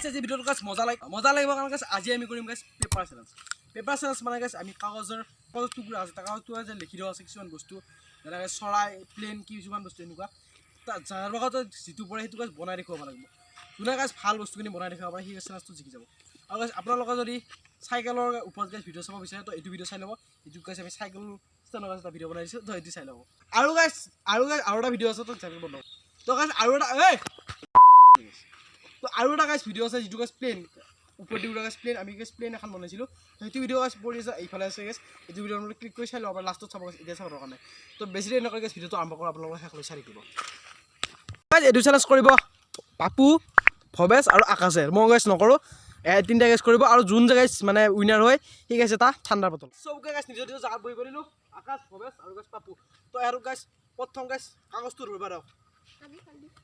গাইছ আজি ভিডিঅ'টো গাইছ মজা লাগিব কাৰণ গাইছ আজি আমি কৰিম গাইছ পেপাৰ চেলেঞ্জ মানে গাইছ আমি কাগজৰ টুকুৰা আছে কাগজটো যে লিখি দিয়া আছে কিছুমান বস্তু যেনে চৰাই প্লেন কিছুমান বস্তু এনেকুৱা যাৰ লগত যিটো পৰে সেইটো গাইছ বনাই দেখুৱাব লাগিব যোনে গাইছ ভাল বস্তুখিনি বনাই দেখুৱাব পাৰে সেই চেলেঞ্জটো জিকি যাব আৰু গাইছ আপোনালোকে যদি চাইকেলৰ ওপৰত গাইছ ভিডিঅ' চাব বিচাৰে তো এইটো ভিডিঅ' চাই ল'ব এইটো গাইছ আমি চাইকেল ষ্টেণ্ডৰ এটা ভিডিঅ' বনাই দিছোঁ তো এইটো চাই ল'ব আৰু গাইছ আৰু এটা ভিডিঅ' আছে তো চাইকেল বনাব তো গাইছ আৰু এটা তো আৰু এটা গাইছ ভিডিঅ' আছে যিটো গাইছ প্লেন ওপৰতে উৰা গাইছ প্লেন আমি গাইছ প্লেন এখন বনাইছিলোঁ সেইটো ভিডিঅ' গাইছ পৰি আছে এইফালে আছে গাইছ এইটো ভিডিঅ' আপোনালোকে ক্লিক কৰি চাই ল'ব আৰু লাষ্টত চাব গাইছ এতিয়া চাব দৰকাৰ নাই তো বেছি দেৰি নকৰি গাইছ ভিডিঅ'টো আৰম্ভ কৰোঁ আপোনালোকে শেষলৈ চাই থাকিব গাইছ এইটো চেলেঞ্জ কৰিব পাপু ভৱেশ আৰু আকাশে মই গাইছ নকৰোঁ তিনিটা গাইছ কৰিব আৰু যোন যে গাইছ মানে উইনাৰ হয় সি গাইছ এটা ঠাণ্ডাৰ বটল চবকে গাইছ নিজৰ নিজৰ জাগাত বহি পৰিলোঁ আকাশ ভৱেশ আৰু গাইছ পাপু তো আৰু গাইছ প্ৰথম গাইছ কাগজটো ধৰিব দিয়ক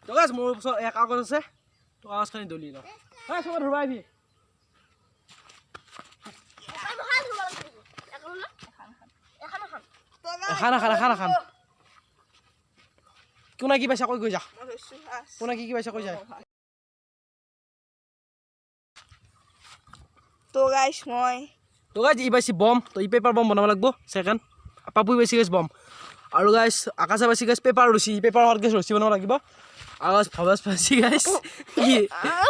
তো গাইছ মোৰ ওচৰত এক কাগজ আছে তো কাগজখিনি দলি লওঁ হয় চবে ধৰিব আহিবি এখন কোনে কি পাইছা কৈ যা কোনে কি পাইছা কৈ যায় তো গাইছ ই পাইছি বম তো ই পেপাৰ বম বনাব লাগিব ছেকেণ্ড পাপু পাইছি গাইছ বম আৰু গাইছ আকাশে পাইছি গাইছ পেপাৰ ৰচি পেপাৰ হত গাইছ ৰচি বনাব লাগিব আকাশ ভৱেশ পাইছি গাইছ কি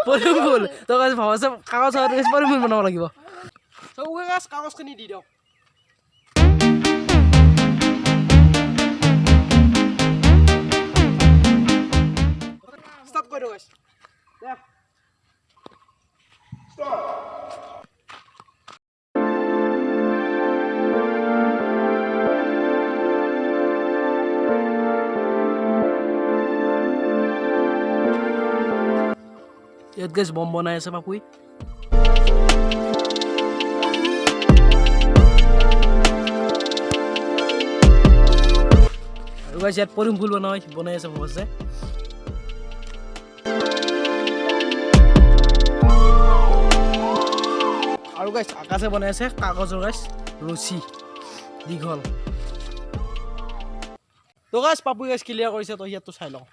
পলিমুল তো গাইছ ভৱেশে কাগজ হত গাইছ পলিমুল বনাব লাগিব চবকে গাইছ কাগজখিনি দি দিয়ক ষ্টাৰ্ট কৰি দিওঁ গাইছ ইয়াত গাইছ বম বনাই আছে পাপুই আৰু গাইছ ইয়াত পলিম ফুল বনাই আছে ভৱেশে আৰু গাইছ আকাশে বনাই আছে কাগজৰ গাইছ ৰছী দীঘল তো গাইছ পাপুই গাইছ ক্লিয়াৰ কৰিছে তো ইয়াততো চাই লওঁ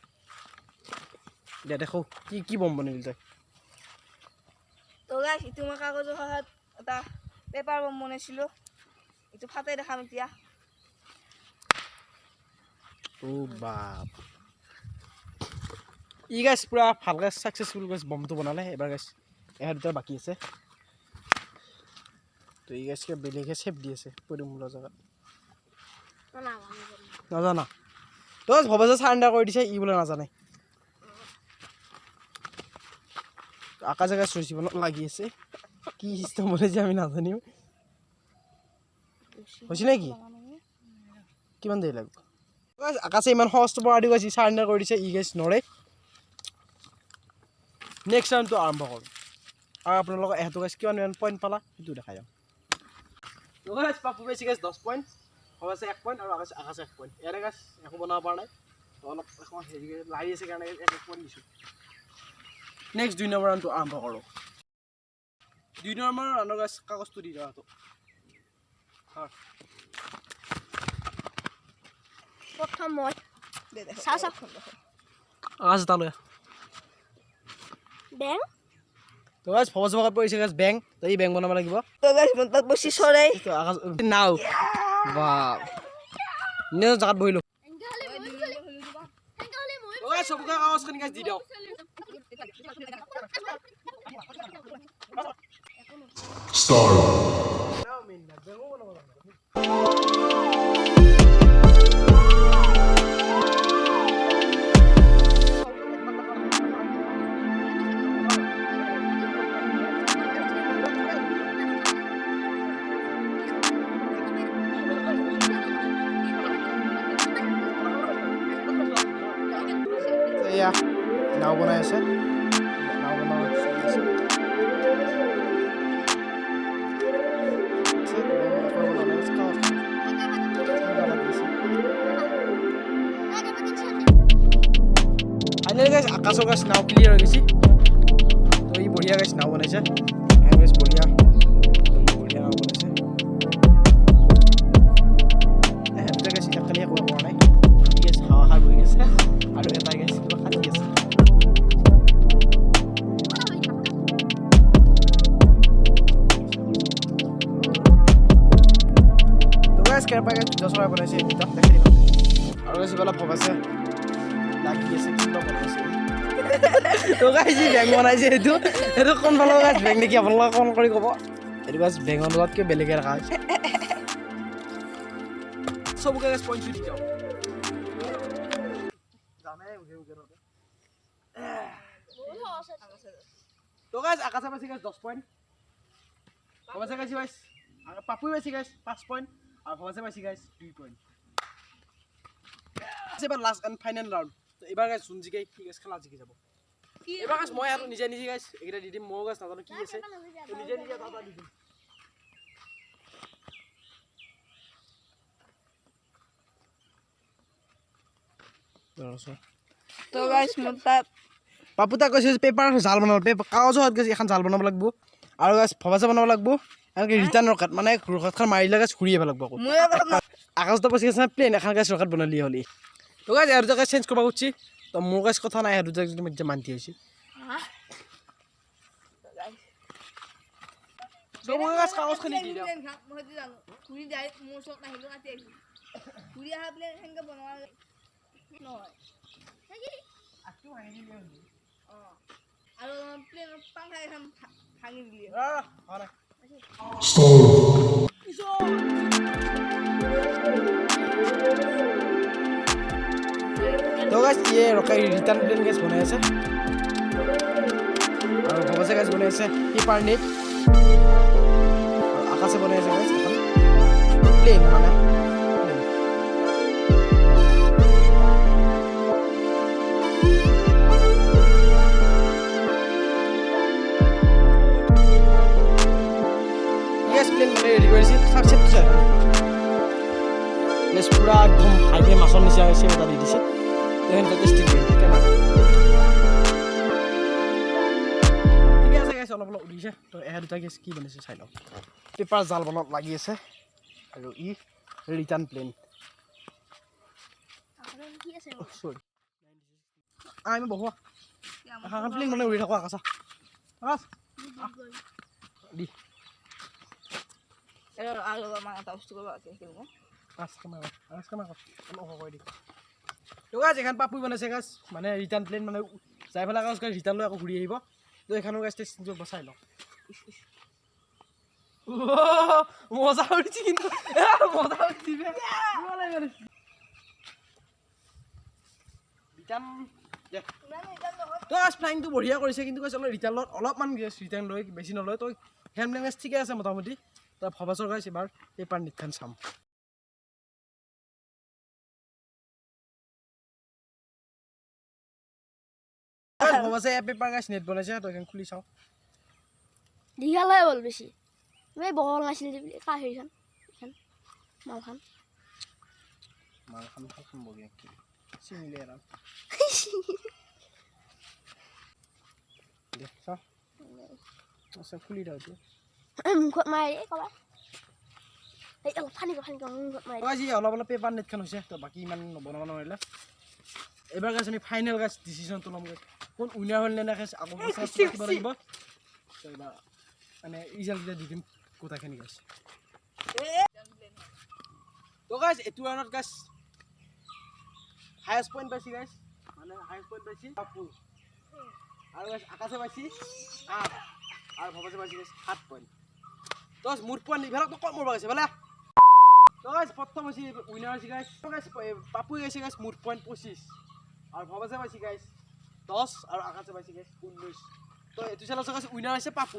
দে দেখো কি বম বনালি তই তো গাইছ ইটো মই কাগজৰ সহায়ত এটা পেপাৰ বম বনাইছিলোঁ এইটো ফাটাই দেখাম এতিয়া ও বাপ ই গাইছ পুৰা ভালকৈ ছাকচেছফুল গাইছ বমটো বনালে এবাৰ গাইছ এহাৰ দুটা বাকী আছে তো ই গাইছ কিবা বেলেগে চেপ দি আছে পদুমূলৰ জেগাত নাজানা তো ভৱেশে চাৰেণ্ডাৰ কৰি দিছে ই বোলে নাজানে আকাশে গাইছ ৰচি বনাব লাগি আছে কি চিষ্টেম বনাইছে আমি নাজানিম হৈছে নে কি কিমান দেৰি লাগিব আকাশে ইমান সহজটো পৰা দি গাইছ চাৰেণ্ডাৰ কৰি দিছে ই গাইছ নৰে নেক্সট ৰাউণ্ডটো আৰম্ভ কৰোঁ আৰু আপোনালোকক এহেঁতো গাইছ কিমান পইণ্ট পালা সেইটো দেখাই যাম গাইছ পাপু পাইছে গাইছ 10 পইণ্ট ভৱেশে 1 পইণ্ট আৰু আকাশে 1 পইণ্ট ইয়াৰে গাইছ একো বনাব পৰা নাই অলপ এখন হেৰি লাৰি আছে কাৰণে 1 পইণ্ট দিছোঁ নেক্সট 2 নম্বৰ ৰাউণ্ডটো আৰম্ভ কৰোঁ 2 নম্বৰ ৰাউণ্ডৰ গাইছ কাগজটো দি দিওঁ প্ৰথম মই আকাশ এটা লৈ বেং তো গাইছ ভৱেশৰ লগত পৰিছে গাইছ বেং তো ই বেং বনাব লাগিব তো গাইছ মোৰ তাত বসি চৰাই তো আকাশ নাও বাহ নিজৰ জেগাত বহিলোঁ তো গাইছ চবকে কাগজখিনি গাইছ দি দিওঁ এয়া নাও বনাই আছে নাও বনাই আছে ফাইনেলি গাইছ আকাশৰ গাইছ নাও ক্লিয়াৰ হৈ গৈছে তো ই বঢ়িয়া গাইছ নাও বনাইছে গাইছ বঢ়িয়া নাও বনাইছে এহেঁতে গাইছ একালি একো কৰা নাই গাইছ হাৱা খাই বহি গৈছে আৰু এটা গাইছ কিবা খাটি আছে খেৰ পাই গাইছ ভিডিঅ' চলাই বনাইছে এইকেইটা দেখাই দিম আৰু গাইছ ইফালে ভবাইছে লাগি আছে কিবা বনাইছে তো গাইছ বেং বনাইছে এইটো কোনফালৰ গাইছ বেং নেকি আপোনালোকে কল কৰি ক'ব এইটো গাইছ বেঙৰ লগতকৈ বেলেগে ৰখা হৈছে চবকে গাইছ পইণ্ট দি যাওঁ তো গাইছ আকাশে পাইছে গাইছ 10 পইণ্ট ভবাইছে গাইছ গাইছ পাপুই পাইছে গাইছ 5 পইণ্ট আৰু ভবাইছে পাইছে গাইছ 2 পইণ্ট এবাৰ লাষ্ট এণ্ড ফাইনেল ৰাউণ্ড তো এবাৰ গাইছ যোন জিকে কি গাইছ খেলা জিকি যাব এবাৰ গাইছ মই আৰু নিজে নিজে গাইছ এইকেইটা দি দিম মই গাইছ নাজানো কি আছে নিজে নিজে এটা দি দিম তো গাইছ মোৰ তাত পাপুতা কৈছে পেপাৰ জাল বনাব কাগজত গাইছ এখন জাল বনাব লাগিব আৰু গাইছ ভবাইছে বনাব লাগিব এনেকৈ ৰিটাৰ্ণ ৰকাত মানে ৰকাতখন মাৰিলে গাইছ ঘূৰি আহিব লাগিব আকৌ আকাশত পাইছে গাইছ প্লেন এখন গাইছ ৰকাত বনালি হ'লি তো গাইছ আৰু দুটা গাইছ চেঞ্জ কৰিব খুজিছি তো মোৰ গাইছ কথা নাই আৰু দুটা যদি মই মান্তি হৈছি চব গাইছ কাগজখিনি দি দিওঁ মই জানো ঘূৰি যায় মোৰ ওচৰত নাহিলোঁ কাটি আহিলোঁ ঘূৰি অহা প্লেন সেনেকৈ বনোৱা নহয় আৰু প্লেনৰ পাংখা এখন ভাঙি দিলি তো গাইছ ইয়ে ৰকাই ৰিটাৰ্ণ প্লেন গাইছ বনাই আছে আৰু ভবাইছে গাইছ বনাই আছে পেপাৰ নেট আৰু আকাশে বনাই আছে গাইছ এখন প্লেন মানে প্লেন মানে ৰেডি কৰিছিল চাকচেপ্ট চাই প্লেছ পুৰা একদম হাইৱে মাছৰ নিচিনা হৈছে এটা দি দিছে তেহেঁতে টেষ্টি কৰিম ঠিকে আছে গাইছ অলপ অলপ উঠিছে তো এয়া দুটা গেছ কি বনাইছে চাই লওঁ পেপাৰ জাল বনাত লাগি আছে আৰু ই ৰিটাৰ্ণ প্লেন চৰি আমি বহুৱা এখন প্লেন মানে উৰি থাকোঁ আকাশা আকাশ দি আৰু আমাৰ এটা বস্তু কৰিব আছে সেইখিনি তো গাইছ এখন পাপুই বনাইছে গাইছ মানে ৰিটাৰ্ণ প্লেন মানে যাই পেলাই গাইছ ৰিটাৰ্ণ লৈ আকৌ ঘূৰি আহিব তো এখনো গাইছ টেষ্ট বচাই লওঁ মজা উঠিছে কিন্তু মজা উঠিছে ৰিটাৰ্ণ তো গাইছ ফ্লাইংটো বঢ়িয়া কৰিছে কিন্তু গাইছ অলপ ৰিটাৰ্ণ লগত অলপমান গাইছ ৰিটাৰ্ণ লৈ বেছি নলয় তো হেণ্ড প্লেন গাইছ ঠিকে আছে মোটামুটি তো ভবাইছৰ গাইছ এবাৰ পেপাৰ নেটখন চাম ভবাইছে পেপাৰ গাইছ নেট বনাইছে তো এখন খুলি চাওঁ দীঘল হৈ গ'ল বেছি এই বহল নাছিল যে বুলি কা হেৰিখন এখন মালখন মালখন বগীয়া কি চিমিলে আৰু দেখ চাওঁ আচ্ছা খুলি দিওঁ এতিয়া মুখত মাৰি ক'বা এই অলপ ফানি মুখত মাৰি আজি অলপ অলপ পেপাৰ নেটখন হৈছে তো বাকী ইমান বনাব নোৱাৰিলে এবাৰ গাইছ আমি ফাইনেল গাইছ ডিচিশ্যনটো ল'ম গাইছ কোন উইনাৰ হ'ল নে নাই গাইছ আকৌ দিব লাগিব তো এবাৰ মানে ৰিজাল্টকেইটা দি দিম গোটাখিনি গাইছ তো গাইছ এইটো ৰাউণ্ডত গাইছ হায়েষ্ট পইণ্ট পাইছে গাইছ মানে হায়েষ্ট পইণ্ট পাইছে পাপু আৰু গাইছ আকাশে পাইছে 8 আৰু ভবাইছে পাইছে গাইছ 7 পইণ্ট তো মোৰ পইণ্ট ইভাৰকটো কম মৰবা গাইছে বোলে তো গাইছ প্ৰথম হৈছে উইনাৰ হৈছে গাইছ তো গাইছ পাপুই গাইছে গাইছ মোৰ পইণ্ট 25 আৰু ভবাইছে পাইছে গাইছ 10 আৰু আকাশে পাইছে গাইছ 19 তো এইটো চালা গাইছ উইনাৰ হৈছে পাপু